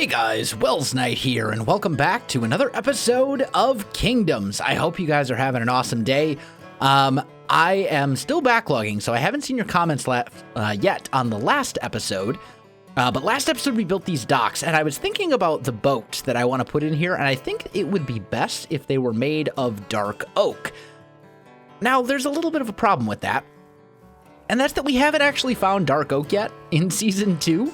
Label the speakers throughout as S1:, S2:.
S1: Hey guys, Welsknight here, and welcome back to another episode of Kingdoms. I hope you guys are having an awesome day. I am still backlogging, so I haven't seen your comments yet on the last episode. But last episode we built these docks, and I was thinking about the boat that I want to put in here, and I think it would be best if they were made of dark oak. Now, there's a little bit of a problem with that, and that's that we haven't actually found dark oak yet in Season 2.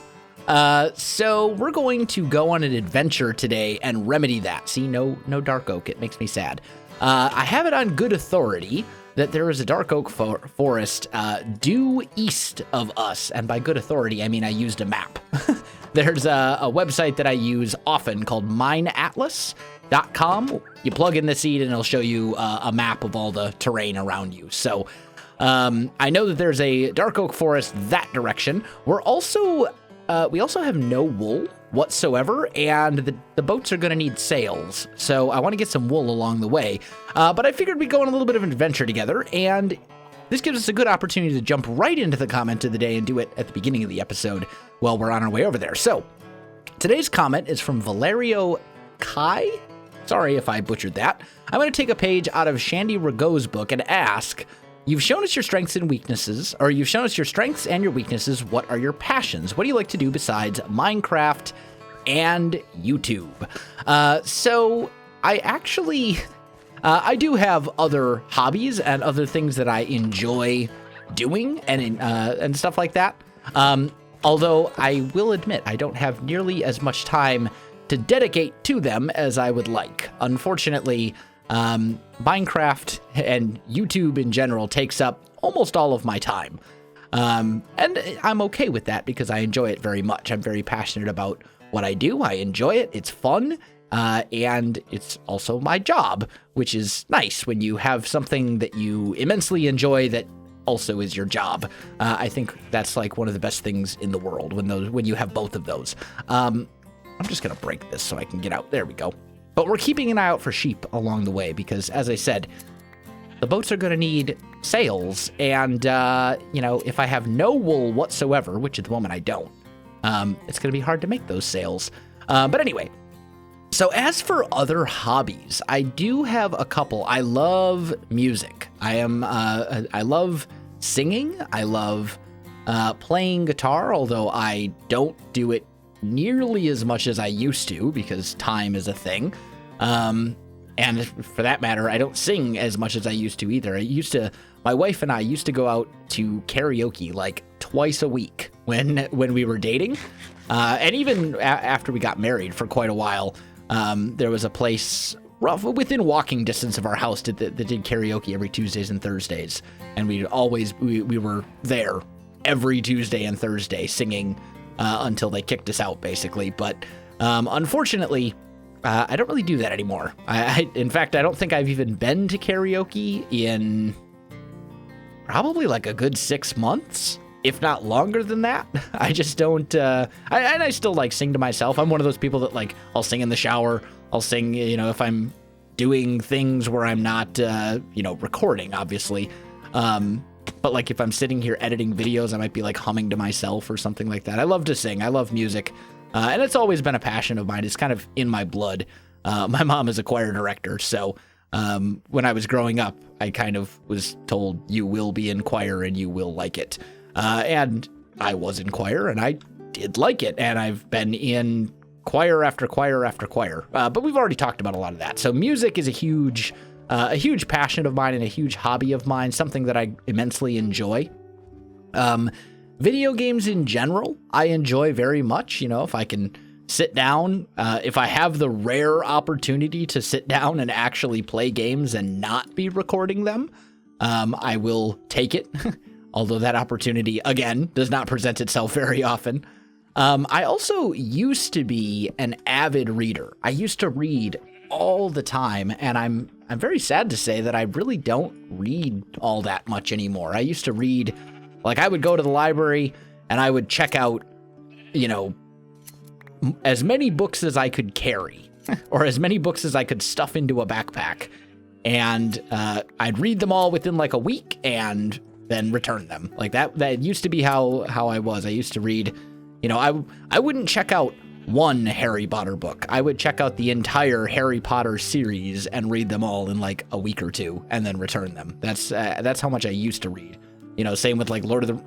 S1: So we're going to go on an adventure today and remedy that. See, no dark oak. It makes me sad. I have it on good authority that there is a dark oak forest due east of us. And by good authority, I mean I used a map. There's a website that I use often called mineatlas.com. You plug in the seed and it'll show you a map of all the terrain around you. So I know that there's a dark oak forest that direction. We also have no wool whatsoever, and the boats are going to need sails, so I want to get some wool along the way. But I figured we'd go on a little bit of an adventure together, and this gives us a good opportunity to jump right into the comment of the day and do it at the beginning of the episode while we're on our way over there. So, today's comment is from Valerio Kai. Sorry if I butchered that. I'm going to take a page out of Shandy Rago's book and ask, you've shown us your strengths and weaknesses, or you've shown us your strengths and your weaknesses. What are your passions? What do you like to do besides Minecraft and YouTube? So I actually, I do have other hobbies and other things that I enjoy doing and stuff like that. Although I will admit I don't have nearly as much time to dedicate to them as I would like. Unfortunately, Minecraft and YouTube in general takes up almost all of my time. And I'm okay with that because I enjoy it very much. I'm very passionate about what I do. I enjoy it. It's fun. And it's also my job, which is nice when you have something that you immensely enjoy that also is your job. I think that's like one of the best things in the world when you have both of those. I'm just going to break this so I can get out. There we go. But we're keeping an eye out for sheep along the way because, as I said, the boats are going to need sails. And, if I have no wool whatsoever, which at the moment I don't, it's going to be hard to make those sails. But anyway, so as for other hobbies, I do have a couple. I love music. I love singing. I love playing guitar, although I don't do it nearly as much as I used to because time is a thing. And for that matter, I don't sing as much as I used to either. My wife and I used to go out to karaoke like twice a week when we were dating. And even after we got married for quite a while, there was a place within walking distance of our house that did karaoke every Tuesdays and Thursdays. And we were there every Tuesday and Thursday singing until they kicked us out, basically. But unfortunately, I don't really do that anymore. In fact, I don't think I've even been to karaoke in probably like a good 6 months, if not longer than that. I just don't, I still like sing to myself. I'm one of those people that like, I'll sing in the shower. I'll sing, if I'm doing things where I'm not, recording, obviously. But like if I'm sitting here editing videos, I might be like humming to myself or something like that. I love to sing. I love music. And it's always been a passion of mine. It's kind of in my blood. My mom is a choir director. So when I was growing up, I kind of was told you will be in choir and you will like it. And I was in choir and I did like it. And I've been in choir after choir after choir. But we've already talked about a lot of that. So music is a huge passion of mine and a huge hobby of mine, something that I immensely enjoy. Video games in general, I enjoy very much. If I can sit down, if I have the rare opportunity to sit down and actually play games and not be recording them, I will take it. Although that opportunity, again, does not present itself very often. I also used to be an avid reader. I used to read all the time, and I'm very sad to say that I really don't read all that much anymore. I used to read, like I would go to the library and I would check out, as many books as I could carry or as many books as I could stuff into a backpack. And I'd read them all within like a week and then return them. Like that used to be how I was. I used to read, I wouldn't check out one Harry Potter book. I would check out the entire Harry Potter series and read them all in like a week or two and then return them. That's how much I used to read. You know, same with like Lord of the...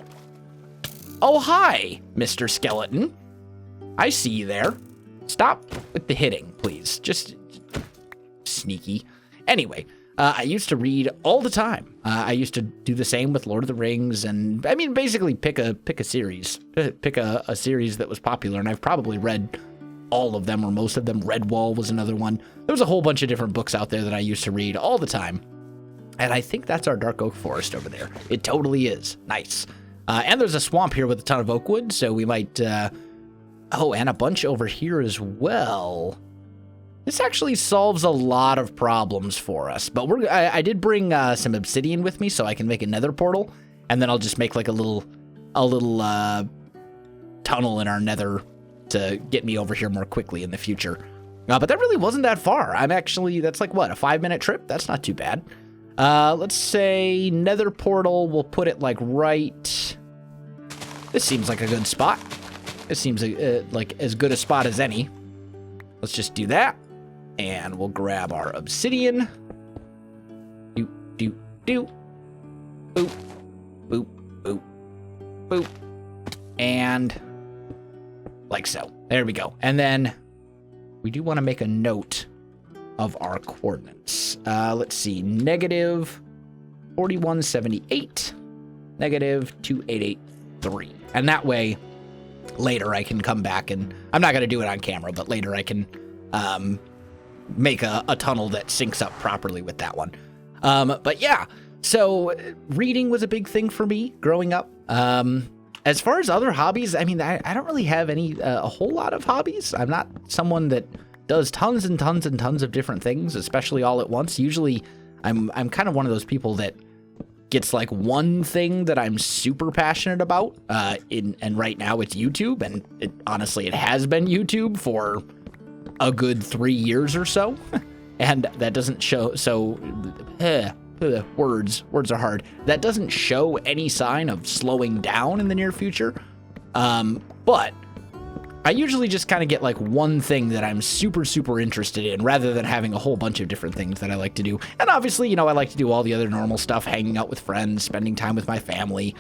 S1: Oh, hi, Mr. Skeleton. I see you there. Stop with the hitting, please. Just sneaky. Anyway, I used to read all the time. I used to do the same with Lord of the Rings, and I mean, basically pick a series, pick a series that was popular, and I've probably read all of them or most of them. Redwall was another one. There was a whole bunch of different books out there that I used to read all the time, and I think that's our dark oak forest over there. It totally is. Nice. And there's a swamp here with a ton of oak wood, so we might... Oh, and a bunch over here as well. This actually solves a lot of problems for us, but I did bring some obsidian with me so I can make a nether portal, and then I'll just make like a little tunnel in our nether to get me over here more quickly in the future. But that really wasn't that far. That's like, what, a 5-minute trip? That's not too bad. Let's say nether portal, we'll put it like right... This seems like a good spot. It seems like as good a spot as any. Let's just do that. And we'll grab our obsidian. Doop, doop, doop. Boop, boop, boop, boop. And like so. There we go. And then we do want to make a note of our coordinates. Let's see. Negative 4178. Negative 2883. And that way, later I can come back and... I'm not going to do it on camera, but later I can... make a tunnel that syncs up properly with that one. But yeah, so reading was a big thing for me growing up. As far as other hobbies, I mean, I don't really have a whole lot of hobbies. I'm not someone that does tons and tons and tons of different things, especially all at once. Usually I'm kind of one of those people that gets like one thing that I'm super passionate about. And right now it's YouTube, and honestly, it has been YouTube for a good 3 years or so, and that doesn't show. So words are hard. That doesn't show any sign of slowing down in the near future. But I usually just kind of get like one thing that I'm super interested in, rather than having a whole bunch of different things that I like to do. And obviously, you know, I like to do all the other normal stuff, hanging out with friends, spending time with my family,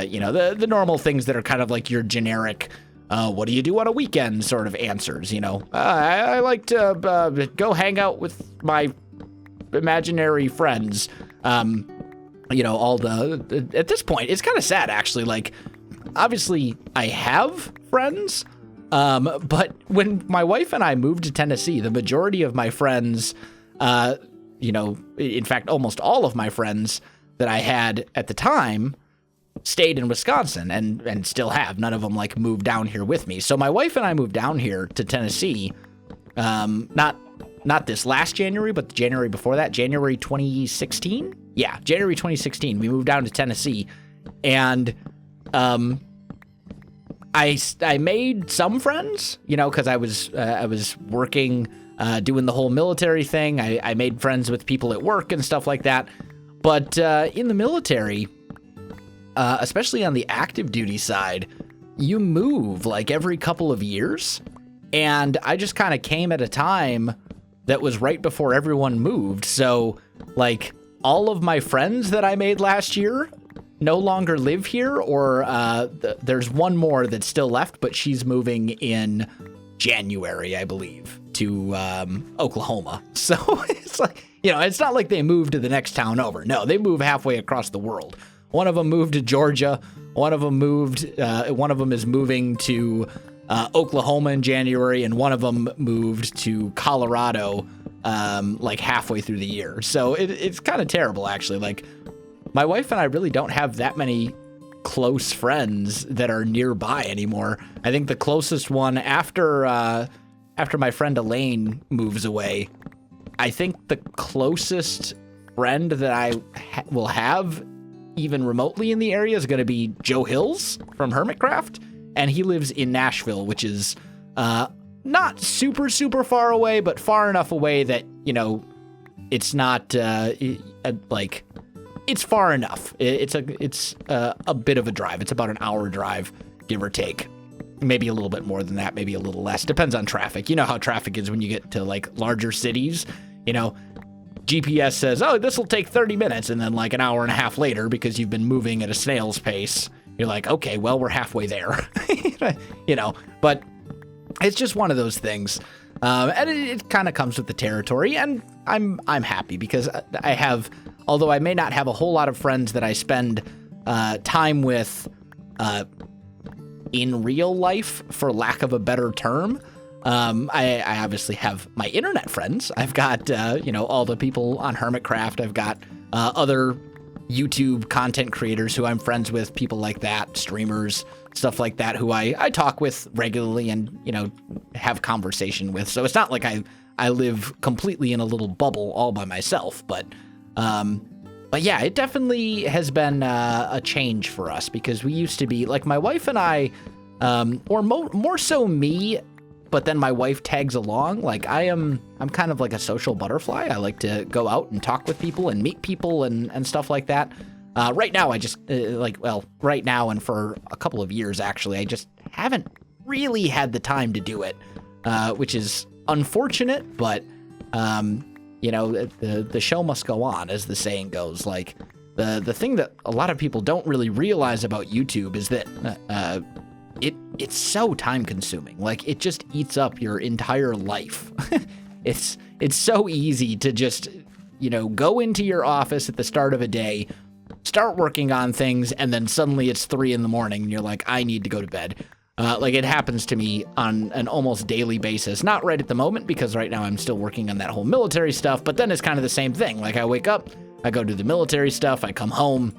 S1: you know, the normal things that are kind of like your generic what do you do on a weekend sort of answers, you know. I like to go hang out with my imaginary friends. You know, all at this point, it's kind of sad, actually. Like, obviously, I have friends, but when my wife and I moved to Tennessee, the majority of my friends, you know, in fact, almost all of my friends that I had at the time stayed in Wisconsin and still have. None of them like moved down here with me. So my wife and I moved down here to Tennessee, not this last January, but the January before that, January 2016. Yeah, January 2016. We moved down to Tennessee, and I made some friends, you know, because I was working, doing the whole military thing. I made friends with people at work and stuff like that. But in the military, especially on the active duty side, you move like every couple of years. And I just kind of came at a time that was right before everyone moved. So like all of my friends that I made last year no longer live here, or there's one more that's still left, but she's moving in January, I believe, to Oklahoma. So it's like, you know, it's not like they moved to the next town over. No, they move halfway across the world. One of them moved to Georgia. One of them is moving to Oklahoma in January, and one of them moved to Colorado like halfway through the year. So it's kind of terrible, actually. Like, my wife and I really don't have that many close friends that are nearby anymore. I think the closest one after my friend Elaine moves away, I think the closest friend that I will have even remotely in the area is going to be Joe Hills from Hermitcraft, and he lives in Nashville, which is not super far away, but far enough away that, you know, it's not like, it's far enough. It's a bit of a drive. It's about an hour drive, give or take. maybe a little bit more than that, maybe a little less. Depends on traffic. You know how traffic is when you get to like larger cities, you know, GPS says, oh, this will take 30 minutes. And then like an hour and a half later, because you've been moving at a snail's pace, you're like, okay, well, we're halfway there, you know, but it's just one of those things. And it kind of comes with the territory, and I'm happy because I have, although I may not have a whole lot of friends that I spend time with in real life, for lack of a better term, I obviously have my internet friends. I've got, you know, all the people on Hermitcraft. I've got other YouTube content creators who I'm friends with, people like that, streamers, stuff like that, who I talk with regularly and, you know, have conversation with. So it's not like I live completely in a little bubble all by myself, but yeah, it definitely has been a change for us, because we used to be like my wife and I, or more so me, but then my wife tags along. Like I'm kind of like a social butterfly. I like to go out and talk with people and meet people and stuff like that. Right now, I just right now and for a couple of years, actually, I just haven't really had the time to do it, which is unfortunate, but you know, the show must go on, as the saying goes. Like the thing that a lot of people don't really realize about YouTube is that it's so time consuming. Like it just eats up your entire life. It's so easy to just, you know, go into your office at the start of a day, start working on things, and then suddenly it's 3 a.m. and you're like, I need to go to bed. Like it happens to me on an almost daily basis. Not right at the moment, because right now I'm still working on that whole military stuff, but then it's kind of the same thing. Like I wake up, I go do the military stuff, I come home,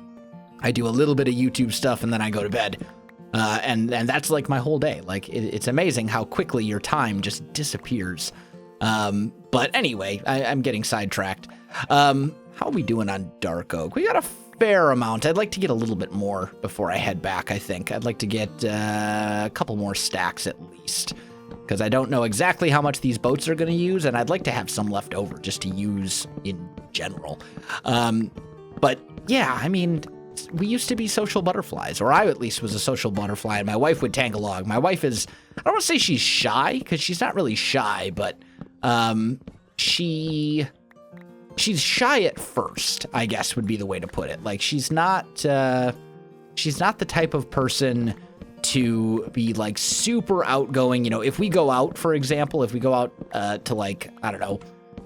S1: I do a little bit of YouTube stuff, and then I go to bed. And that's like my whole day. Like it's amazing how quickly your time just disappears. But anyway, I'm getting sidetracked. How are we doing on Dark Oak? We got a fair amount. I'd like to get a little bit more before I head back, I think. I'd like to get a couple more stacks at least, because I don't know exactly how much these boats are going to use, and I'd like to have some left over just to use in general. But yeah, I mean, we used to be social butterflies, or I at least was a social butterfly, and my wife would tag along. My wife is, I don't want to say she's shy, because she's not really shy, but she's shy at first, I guess would be the way to put it. Like she's not the type of person to be like super outgoing. You know, if we go out, for example, if we go out to like, I don't know,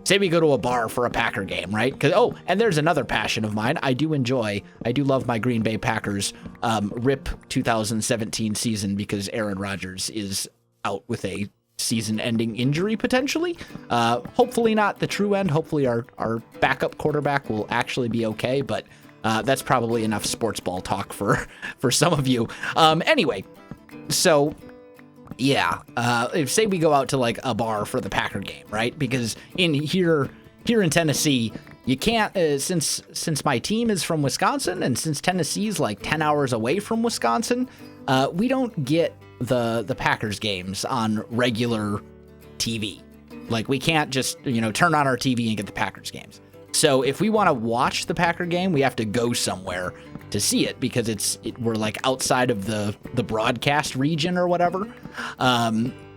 S1: say we go to a bar for a Packer game, right? And there's another passion of mine. I do love my Green Bay Packers, RIP 2017 season, because Aaron Rodgers is out with a season-ending injury, potentially. Hopefully not the true end. Hopefully our backup quarterback will actually be okay, but that's probably enough sports ball talk for some of you. Anyway, so yeah, if say we go out to like a bar for the Packer game, right? Because here in Tennessee, you can't, since my team is from Wisconsin, and since Tennessee's like 10 hours away from Wisconsin, we don't get the Packers games on regular TV. Like we can't just, you know, turn on our TV and get the Packers games. So if we want to watch the Packer game, we have to go somewhere to see it, because we're like outside of the broadcast region or whatever.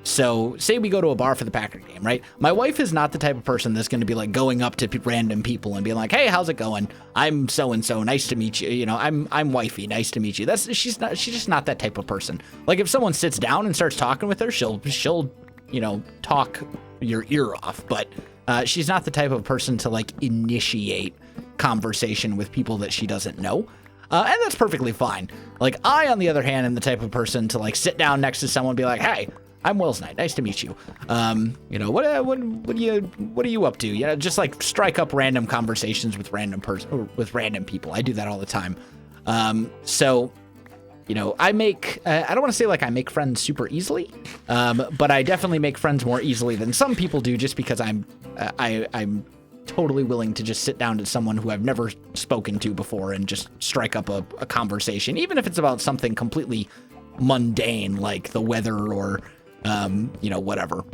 S1: So say we go to a bar for the Packer game, right? My wife is not the type of person that's going to be like going up to random people and being like, hey, how's it going? I'm so-and-so. Nice to meet you. You know, I'm wifey. Nice to meet you. She's just not that type of person. Like if someone sits down and starts talking with her, she'll, you know, talk your ear off, but she's not the type of person to like initiate conversation with people that she doesn't know. And that's perfectly fine. Like I, on the other hand, am the type of person to like sit down next to someone and be like, hey, I'm Welsknight. Nice to meet you. You know, what are you up to? You know, just like strike up random conversations with random people. I do that all the time. So, you know, I don't want to say like I make friends super easily, but I definitely make friends more easily than some people do, just because I'm totally willing to just sit down to someone who I've never spoken to before and just strike up a conversation, even if it's about something completely mundane like the weather or, you know, whatever.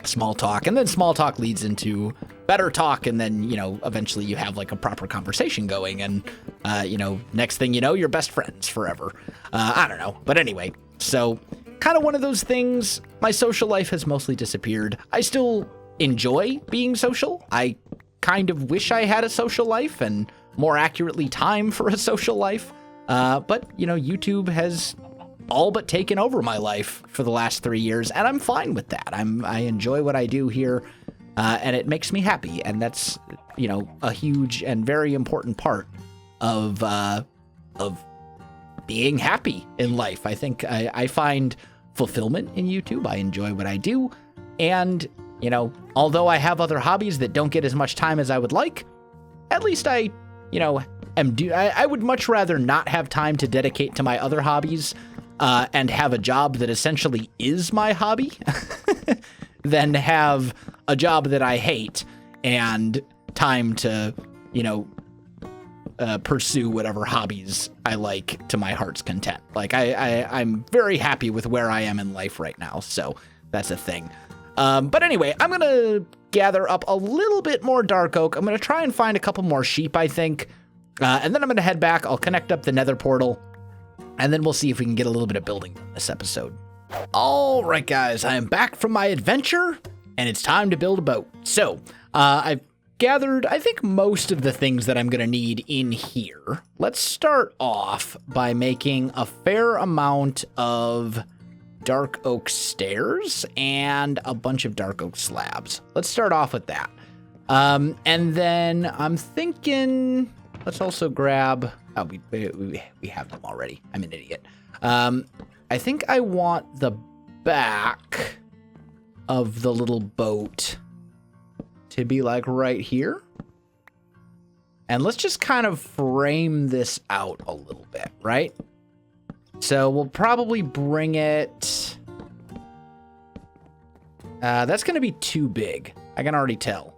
S1: Small talk, and then small talk leads into better talk, and then, you know, eventually you have like a proper conversation going, and you know, next thing you know, you're best friends forever. I don't know, but anyway, so kind of one of those things. My social life has mostly disappeared. I still enjoy being social. I kind of wish I had a social life, and more accurately, time for a social life. But, you know, YouTube has all but taken over my life for the last 3 years, and I'm fine with that. I enjoy what I do here, and it makes me happy, and that's, you know, a huge and very important part of being happy in life. I think I find fulfillment in YouTube. I enjoy what I do, and, you know, although I have other hobbies that don't get as much time as I would like, at least I, you know, I would much rather not have time to dedicate to my other hobbies and have a job that essentially is my hobby than have a job that I hate and time to, you know, pursue whatever hobbies I like to my heart's content. Like, I'm very happy with where I am in life right now, so that's a thing. But anyway, I'm going to gather up a little bit more dark oak. I'm going to try and find a couple more sheep, I think. And then I'm going to head back. I'll connect up the nether portal, and then we'll see if we can get a little bit of building in this episode. All right, guys, I am back from my adventure, and it's time to build a boat. So, I've gathered, I think, most of the things that I'm going to need in here. Let's start off by making a fair amount of dark oak stairs and a bunch of dark oak slabs. Let's start off with that. And then I'm thinking, let's also grab, oh, we have them already. I'm an idiot. I think I want the back of the little boat to be like right here. And let's just kind of frame this out a little bit, right? So we'll probably bring it, that's going to be too big. I can already tell,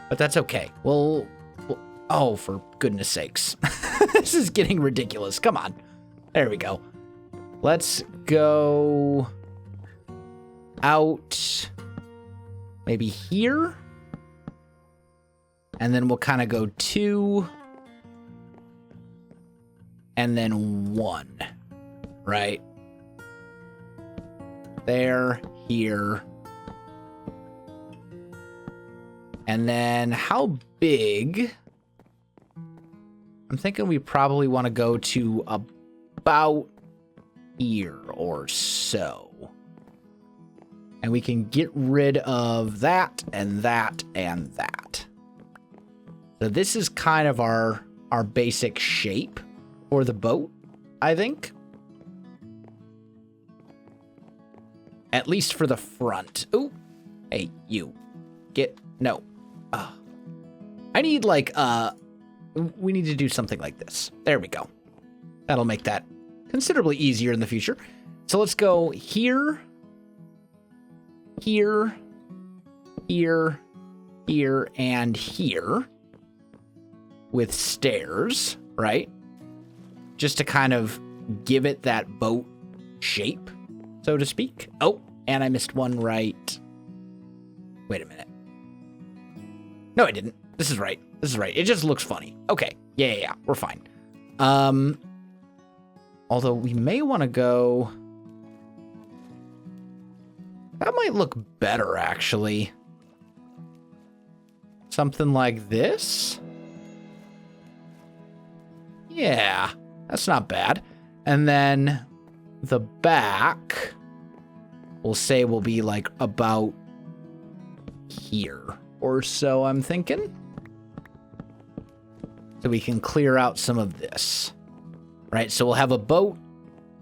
S1: but that's okay. We'll oh, for goodness sakes. This is getting ridiculous. Come on. There we go. Let's go out maybe here. And then we'll kind of go 2 and then 1, right? There, here. And then how big? I'm thinking we probably want to go to about here or so. And we can get rid of that and that and that. So this is kind of our basic shape for the boat, I think. At least for the front. Ooh. Hey, you. No. I need like, we need to do something like this. There we go. That'll make that considerably easier in the future. So let's go here, here, here, here, and here with stairs, right? Just to kind of give it that boat shape, so to speak. Oh, and I missed one right. Wait a minute. No, I didn't. This is right. This is right. It just looks funny. Okay. Yeah. We're fine. Although we may want to go... That might look better, actually. Something like this? Yeah, that's not bad. And then the back, we'll say will be like about here or so, I'm thinking. So we can clear out some of this. Right, so we'll have a boat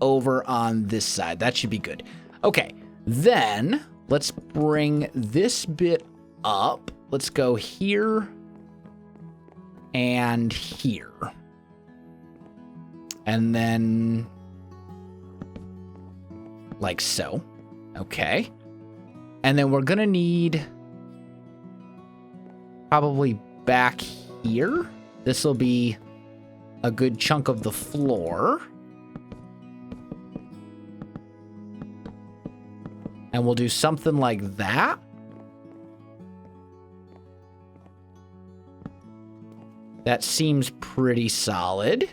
S1: over on this side. That should be good. Okay, then let's bring this bit up. Let's go here and here. And then like so. Okay. And then we're gonna need probably back here. This will be a good chunk of the floor. And we'll do something like that. That seems pretty solid.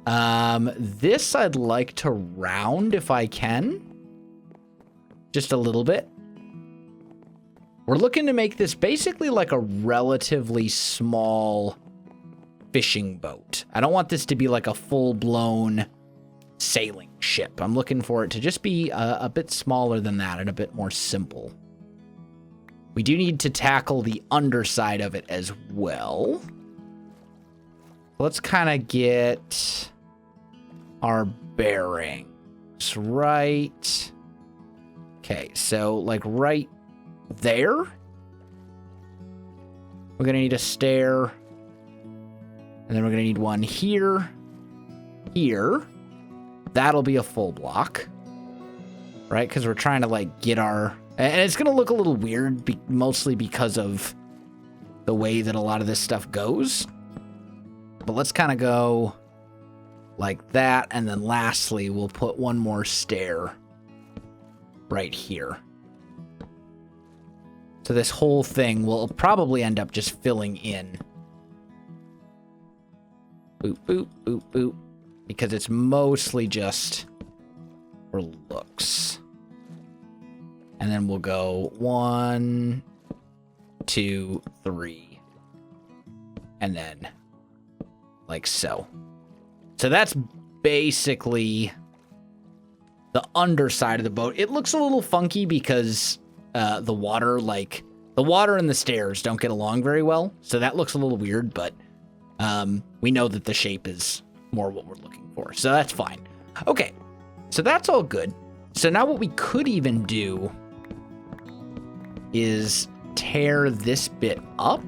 S1: This I'd like to round if I can. Just a little bit. We're looking to make this basically like a relatively small fishing boat. I don't want this to be like a full-blown sailing ship. I'm looking for it to just be a bit smaller than that and a bit more simple. We do need to tackle the underside of it as well. Let's kind of get our bearings right. Okay, so like right there. We're going to need a stair. And then we're going to need one here. Here. That'll be a full block. Right? Because we're trying to like get our... And it's going to look a little weird, mostly because of the way that a lot of this stuff goes. But let's kind of go like that. And then lastly, we'll put one more stair right here. So this whole thing will probably end up just filling in. Boop, boop, boop, boop. Because it's mostly just for looks. And then we'll go 1, 2, 3. And then like so. So that's basically the underside of the boat. It looks a little funky because the water and the stairs don't get along very well. So that looks a little weird, but we know that the shape is more what we're looking for. So that's fine. Okay, so that's all good. So now what we could even do is tear this bit up.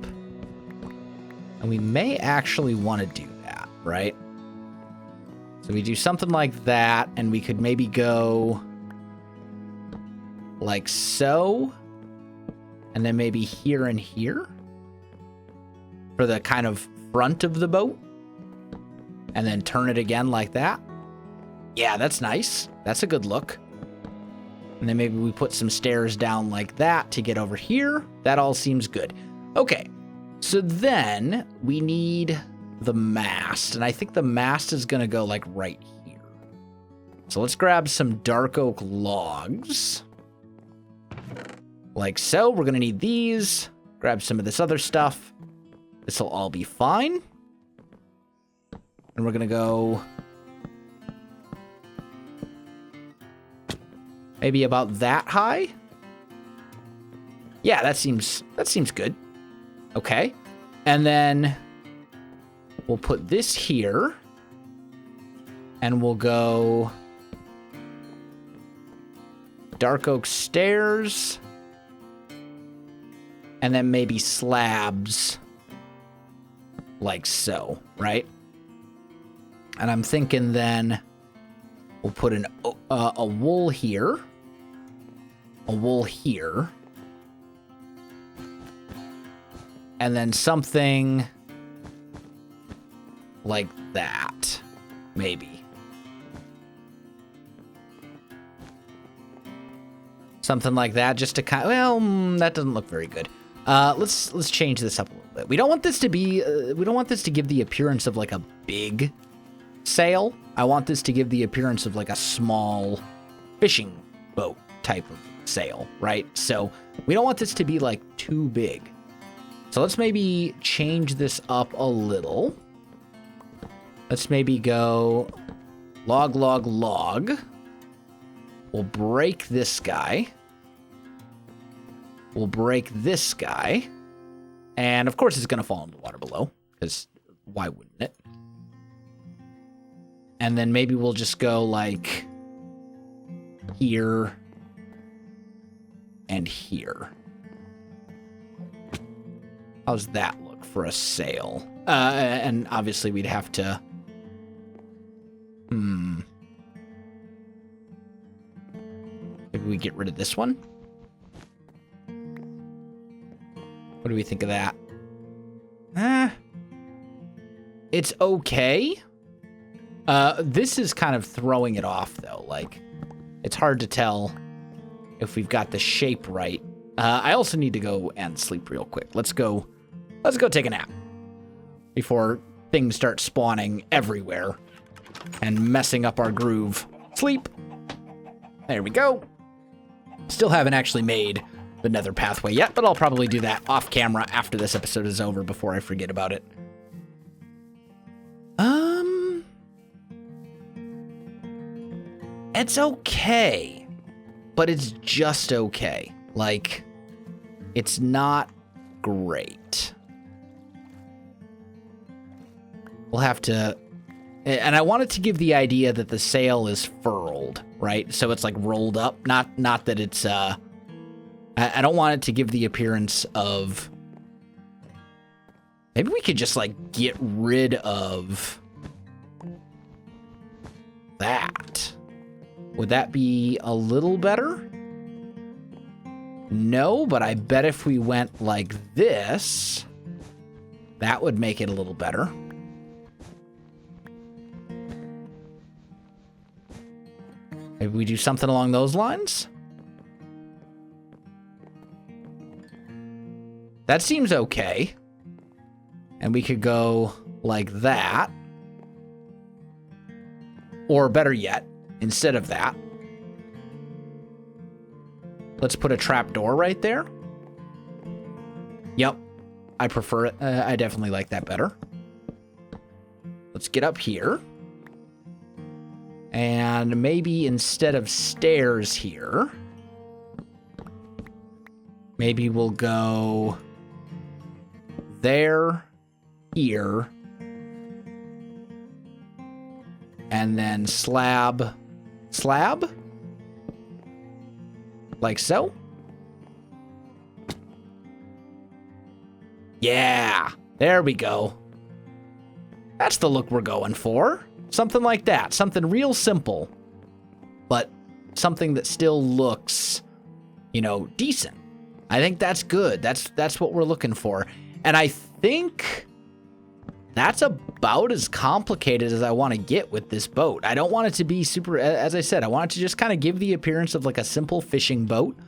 S1: And we may actually want to do that, right? So we do something like that, and we could maybe go like so, and then maybe here and here for the kind of front of the boat, and then turn it again like that. Yeah, that's nice. That's a good look. And then maybe we put some stairs down like that to get over here. That all seems good. Okay, so then we need the mast, and I think the mast is going to go like right here. So let's grab some dark oak logs. Like so. We're going to need these. Grab some of this other stuff. This will all be fine. And we're going to go maybe about that high. Yeah, that seems good. Okay. And then we'll put this here. And we'll go dark oak stairs. And then maybe slabs like so, right? And I'm thinking then we'll put a wool here. A wool here. And then something like that, maybe. Something like that, just to kind of, well, that doesn't look very good. Let's change this up a little bit. We don't want this to be, we don't want this to give the appearance of like a big sail. I want this to give the appearance of like a small fishing boat type of sail, right? So we don't want this to be like too big. So let's maybe change this up a little. Let's maybe go log, log, log. We'll break this guy. We'll break this guy. And of course it's going to fall in the water below, because why wouldn't it? And then maybe we'll just go like here and here. How's that look for a sail? And obviously we'd have to... Maybe we get rid of this one? What do we think of that? It's okay. This is kind of throwing it off, though. Like, it's hard to tell if we've got the shape right. I also need to go and sleep real quick. Let's go take a nap before things start spawning everywhere. and messing up our groove. Sleep. There we go. Still haven't actually made the nether pathway yet, but I'll probably do that off camera after this episode is over before I forget about it. It's okay, but it's just okay. Like, it's not great. We'll have to, and I wanted to give the idea that the sail is furled, right? So it's like rolled up, not that it's, I don't want it to give the appearance of, maybe we could just like get rid of that. Would that be a little better? No, but I bet if we went like this, that would make it a little better. Maybe we do something along those lines? That seems okay. And we could go like that. Or better yet, instead of that, let's put a trapdoor right there. Yep, I prefer it. I definitely like that better. Let's get up here. And maybe instead of stairs here, maybe we'll go there, here, and then slab, like so. Yeah, there we go. That's the look we're going for. Something like that. Something real simple, but something that still looks, you know, decent. I think that's good. That's what we're looking for. And I think that's about as complicated as I want to get with this boat. I don't want it to be super, as I said, I want it to just kind of give the appearance of like a simple fishing boat.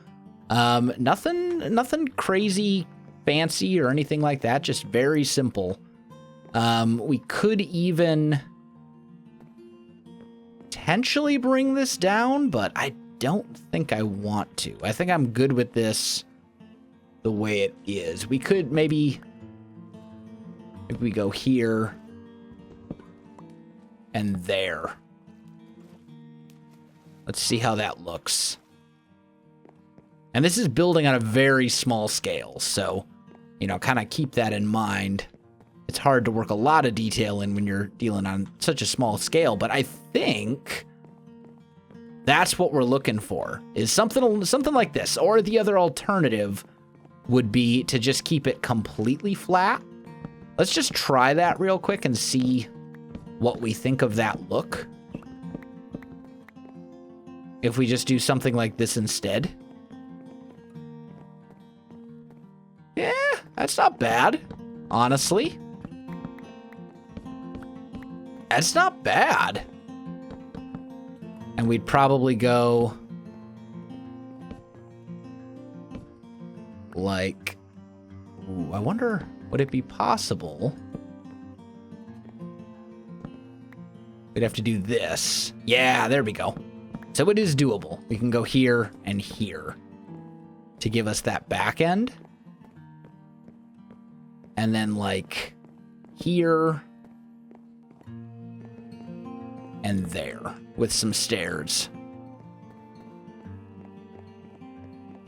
S1: Nothing crazy fancy or anything like that. Just very simple. We could even potentially bring this down, but I don't think I want to. I think I'm good with this the way it is. We could maybe if we go here and there. Let's see how that looks. And this is building on a very small scale, so, you know, kind of keep that in mind. It's hard to work a lot of detail in when you're dealing on such a small scale, but I think that's what we're looking for, is something like this. Or the other alternative would be to just keep it completely flat. Let's just try that real quick and see what we think of that look. If we just do something like this instead. Yeah, that's not bad, honestly. That's not bad. And we'd probably go like, ooh, I wonder, would it be possible? We'd have to do this. Yeah, there we go. So it is doable. We can go here and here to give us that back end. And then like here and there with some stairs.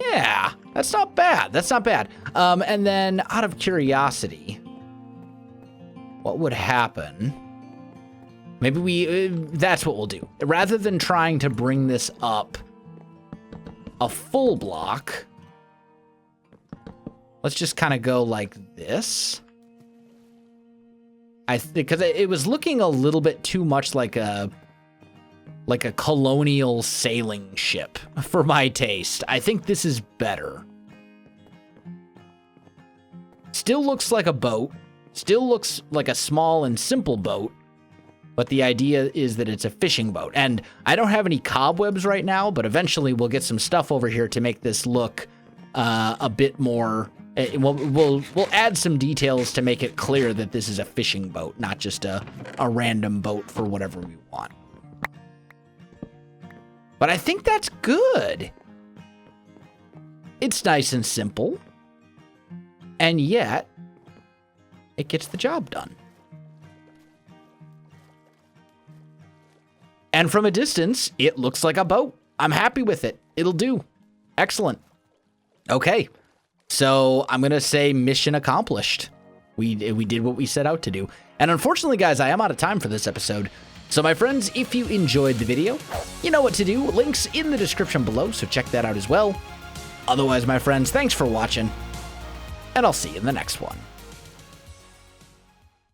S1: Yeah, that's not bad. That's not bad. And then out of curiosity, what would happen? Maybe that's what we'll do. Rather than trying to bring this up a full block, let's just kind of go like this. Because it was looking a little bit too much like a colonial sailing ship for my taste. I think this is better. Still looks like a boat. Still looks like a small and simple boat. But the idea is that it's a fishing boat. And I don't have any cobwebs right now, but eventually we'll get some stuff over here to make this look a bit more, We'll add some details to make it clear that this is a fishing boat, not just a random boat for whatever we want. But I think that's good. It's nice and simple, and yet it gets the job done. And from a distance, it looks like a boat. I'm happy with it. It'll do. Excellent. Okay. So I'm going to say mission accomplished. We did what we set out to do. And unfortunately, guys, I am out of time for this episode. So my friends, if you enjoyed the video, you know what to do. Links in the description below, so check that out as well. Otherwise, my friends, thanks for watching, and I'll see you in the next one.